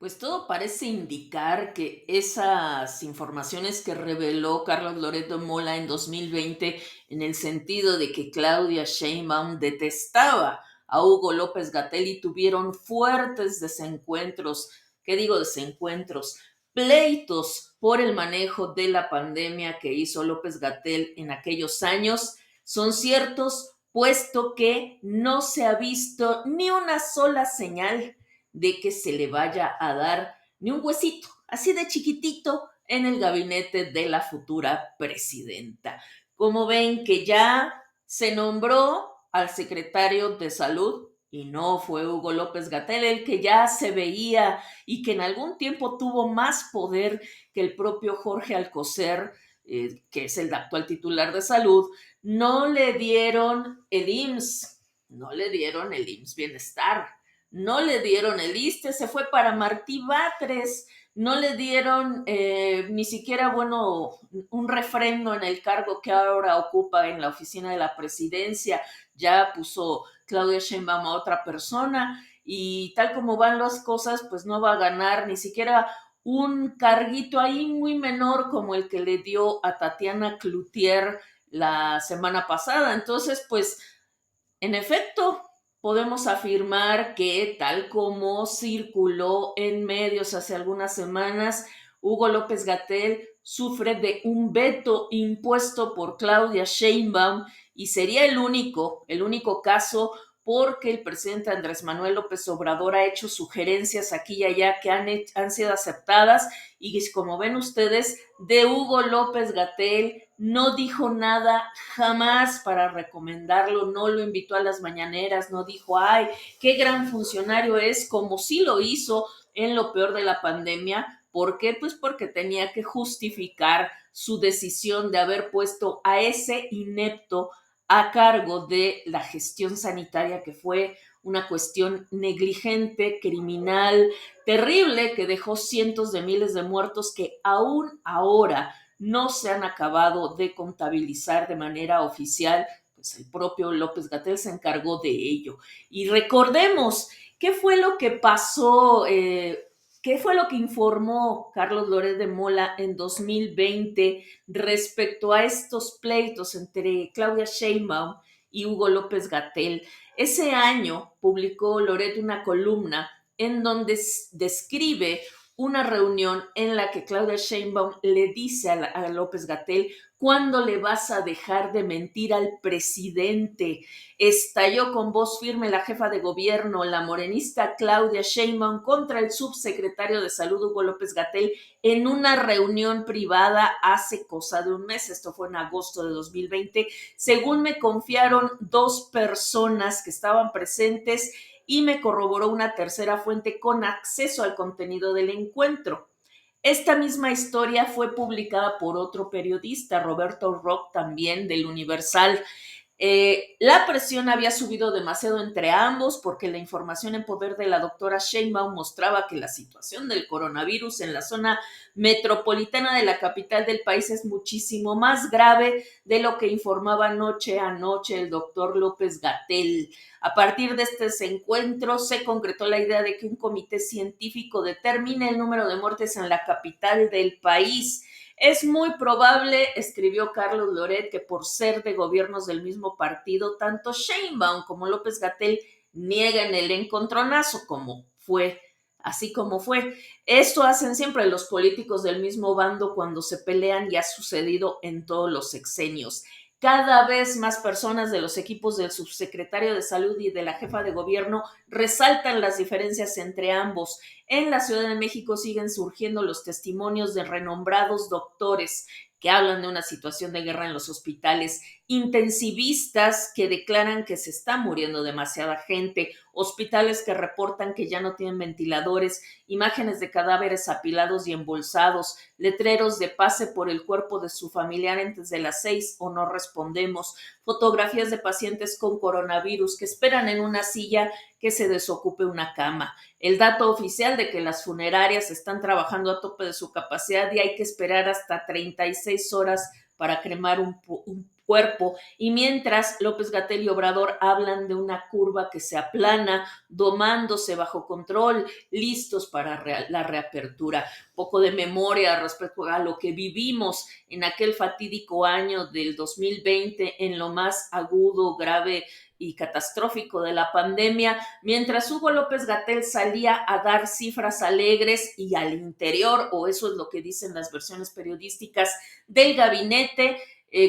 Pues todo parece indicar que esas informaciones que reveló Carlos Loret de Mola en 2020, en el sentido de que Claudia Sheinbaum detestaba a Hugo López Gatell y tuvieron fuertes desencuentros, ¿qué digo desencuentros? Pleitos por el manejo de la pandemia que hizo López Gatell en aquellos años, son ciertos, puesto que no se ha visto ni una sola señal de que se le vaya a dar ni un huesito, así de chiquitito, en el gabinete de la futura presidenta. Como ven que ya se nombró al secretario de salud y no fue Hugo López Gatell, el que ya se veía y que en algún tiempo tuvo más poder que el propio Jorge Alcocer, que es el actual titular de salud, no le dieron el IMSS, no le dieron el IMSS Bienestar, no le dieron el ISSSTE, se fue para Martí Batres, no le dieron ni siquiera, bueno, un refrendo en el cargo que ahora ocupa en la oficina de la presidencia, ya puso Claudia Sheinbaum a otra persona y tal como van las cosas, pues no va a ganar ni siquiera un carguito ahí muy menor como el que le dio a Tatiana Cloutier la semana pasada. Entonces, pues en efecto, podemos afirmar que tal como circuló en medios hace algunas semanas, Hugo López Gatell sufre de un veto impuesto por Claudia Sheinbaum y sería el único caso porque el presidente Andrés Manuel López Obrador ha hecho sugerencias aquí y allá que han sido aceptadas y como ven ustedes, de Hugo López Gatell no dijo nada jamás para recomendarlo, no lo invitó a las mañaneras, no dijo, ay, qué gran funcionario es, como sí lo hizo en lo peor de la pandemia. ¿Por qué? Pues porque tenía que justificar su decisión de haber puesto a ese inepto a cargo de la gestión sanitaria, que fue una cuestión negligente, criminal, terrible, que dejó cientos de miles de muertos que aún ahora no se han acabado de contabilizar de manera oficial. Pues el propio López Gatell se encargó de ello. Y recordemos, ¿qué fue lo que pasó? ¿Qué fue lo que informó Carlos Loret de Mola en 2020 respecto a estos pleitos entre Claudia Sheinbaum y Hugo López Gatell? Ese año publicó Loret una columna en donde describe una reunión en la que Claudia Sheinbaum le dice a López Gatell, ¿cuándo le vas a dejar de mentir al presidente? Estalló con voz firme la jefa de gobierno, la morenista Claudia Sheinbaum, contra el subsecretario de Salud, Hugo López Gatell, en una reunión privada hace cosa de un mes. Esto fue en agosto de 2020. Según me confiaron dos personas que estaban presentes y me corroboró una tercera fuente con acceso al contenido del encuentro. Esta misma historia fue publicada por otro periodista, Roberto Rock, también del Universal. La presión había subido demasiado entre ambos porque la información en poder de la doctora Sheinbaum mostraba que la situación del coronavirus en la zona metropolitana de la capital del país es muchísimo más grave de lo que informaba noche a noche el doctor López Gatell. A partir de este encuentro se concretó la idea de que un comité científico determine el número de muertes en la capital del país. Es muy probable, escribió Carlos Loret, que por ser de gobiernos del mismo partido, tanto Sheinbaum como López Gatell niegan el encontronazo, así como fue. Esto hacen siempre los políticos del mismo bando cuando se pelean y ha sucedido en todos los sexenios. Cada vez más personas de los equipos del subsecretario de Salud y de la jefa de gobierno resaltan las diferencias entre ambos. En la Ciudad de México siguen surgiendo los testimonios de renombrados doctores que hablan de una situación de guerra en los hospitales, intensivistas que declaran que se está muriendo demasiada gente, hospitales que reportan que ya no tienen ventiladores, imágenes de cadáveres apilados y embolsados, letreros de pase por el cuerpo de su familiar antes de las 6 o no respondemos, fotografías de pacientes con coronavirus que esperan en una silla que se desocupe una cama. El dato oficial de que las funerarias están trabajando a tope de su capacidad y hay que esperar hasta 36 horas para cremar cuerpo, y mientras López-Gatell y Obrador hablan de una curva que se aplana, domándose bajo control, listos para la reapertura. Poco de memoria respecto a lo que vivimos en aquel fatídico año del 2020, en lo más agudo, grave y catastrófico de la pandemia, mientras Hugo López-Gatell salía a dar cifras alegres y al interior, o eso es lo que dicen las versiones periodísticas del gabinete,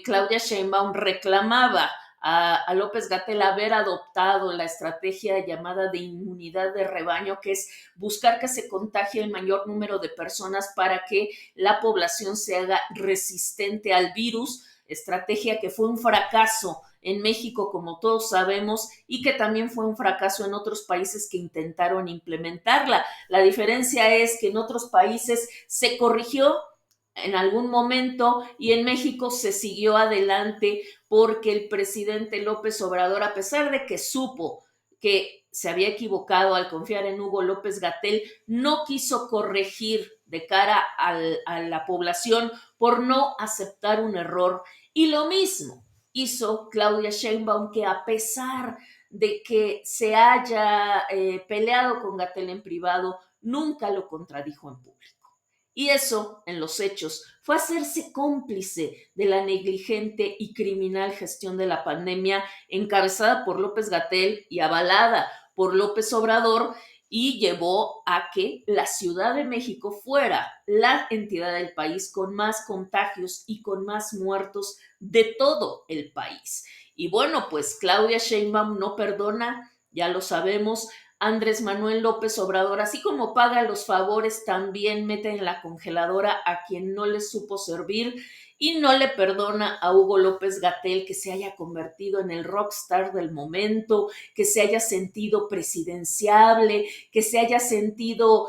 Claudia Sheinbaum reclamaba a López-Gatell haber adoptado la estrategia llamada de inmunidad de rebaño, que es buscar que se contagie el mayor número de personas para que la población se haga resistente al virus, estrategia que fue un fracaso en México, como todos sabemos, y que también fue un fracaso en otros países que intentaron implementarla. La diferencia es que en otros países se corrigió en algún momento y en México se siguió adelante porque el presidente López Obrador, a pesar de que supo que se había equivocado al confiar en Hugo López-Gatell, no quiso corregir de cara a la población por no aceptar un error. Y lo mismo hizo Claudia Sheinbaum, que a pesar de que se haya peleado con Gatell en privado, nunca lo contradijo en público. Y eso, en los hechos, fue hacerse cómplice de la negligente y criminal gestión de la pandemia encabezada por López-Gatell y avalada por López Obrador, y llevó a que la Ciudad de México fuera la entidad del país con más contagios y con más muertos de todo el país. Y bueno, pues Claudia Sheinbaum no perdona, ya lo sabemos. Andrés Manuel López Obrador, así como paga los favores, también mete en la congeladora a quien no le supo servir, y no le perdona a Hugo López-Gatell que se haya convertido en el rockstar del momento, que se haya sentido presidenciable, que se haya sentido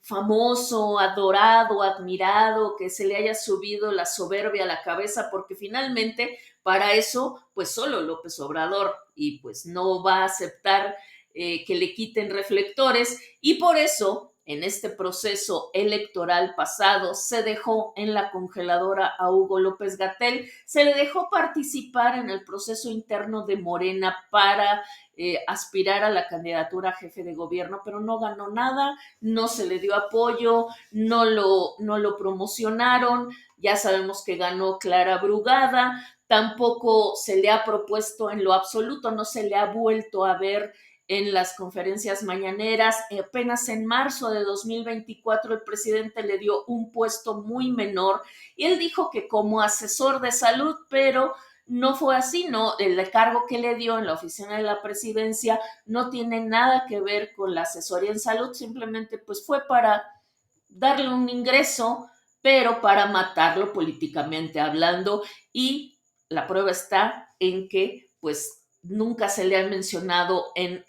famoso, adorado, admirado, que se le haya subido la soberbia a la cabeza, porque finalmente para eso pues solo López Obrador, y pues no va a aceptar que le quiten reflectores, y por eso en este proceso electoral pasado se dejó en la congeladora a Hugo López-Gatell, se le dejó participar en el proceso interno de Morena para aspirar a la candidatura a jefe de gobierno, pero no ganó nada, no se le dio apoyo, no lo promocionaron. Ya sabemos que ganó Clara Brugada, tampoco se le ha propuesto en lo absoluto, no se le ha vuelto a ver en las conferencias mañaneras. Apenas en marzo de 2024 el presidente le dio un puesto muy menor y él dijo que como asesor de salud, pero no fue así, ¿no? El cargo que le dio en la oficina de la presidencia no tiene nada que ver con la asesoría en salud, simplemente pues fue para darle un ingreso, pero para matarlo políticamente hablando, y la prueba está en que pues nunca se le ha mencionado en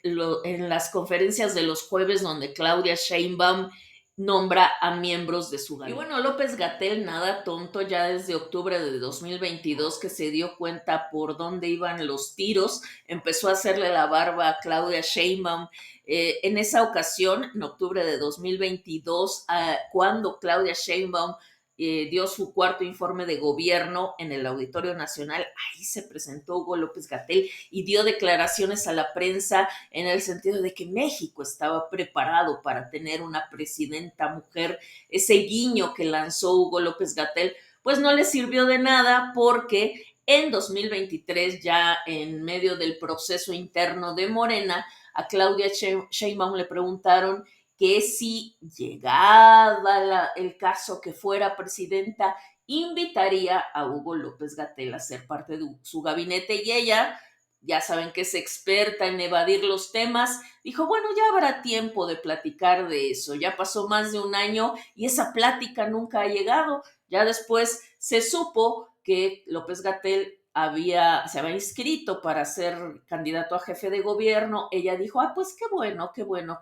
las conferencias de los jueves donde Claudia Sheinbaum nombra a miembros de su gabinete. Y bueno, López-Gatell, nada tonto, ya desde octubre de 2022 que se dio cuenta por dónde iban los tiros, empezó a hacerle la barba a Claudia Sheinbaum. En esa ocasión, en octubre de 2022, cuando Claudia Sheinbaum dio su cuarto informe de gobierno en el Auditorio Nacional, ahí se presentó Hugo López-Gatell y dio declaraciones a la prensa en el sentido de que México estaba preparado para tener una presidenta mujer. Ese guiño que lanzó Hugo López-Gatell pues no le sirvió de nada, porque en 2023, ya en medio del proceso interno de Morena, a Claudia Sheinbaum le preguntaron que si llegaba el caso que fuera presidenta, invitaría a Hugo López-Gatell a ser parte de su gabinete, y ella, ya saben que es experta en evadir los temas, dijo, bueno, ya habrá tiempo de platicar de eso. Ya pasó más de un año y esa plática nunca ha llegado. Ya después se supo que López-Gatell se había inscrito para ser candidato a jefe de gobierno. Ella dijo, pues qué bueno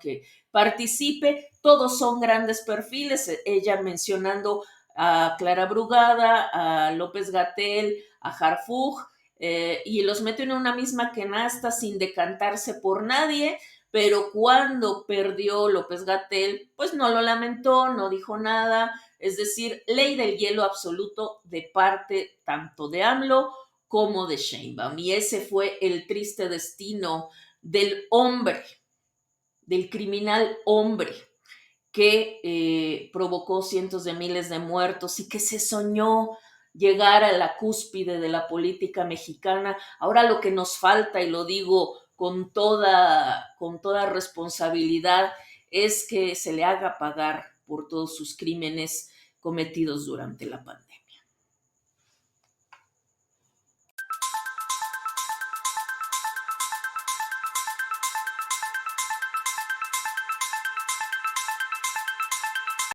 que participe. Todos son grandes perfiles. Ella mencionando a Clara Brugada, a López-Gatell, a Harfuch, y los metió en una misma canasta sin decantarse por nadie. Pero cuando perdió López-Gatell, pues no lo lamentó, no dijo nada. Es decir, ley del hielo absoluto de parte tanto de AMLO como de Sheinbaum. Y ese fue el triste destino del hombre, del criminal hombre que provocó cientos de miles de muertos y que se soñó llegar a la cúspide de la política mexicana. Ahora lo que nos falta, y lo digo con toda responsabilidad, es que se le haga pagar por todos sus crímenes cometidos durante la pandemia.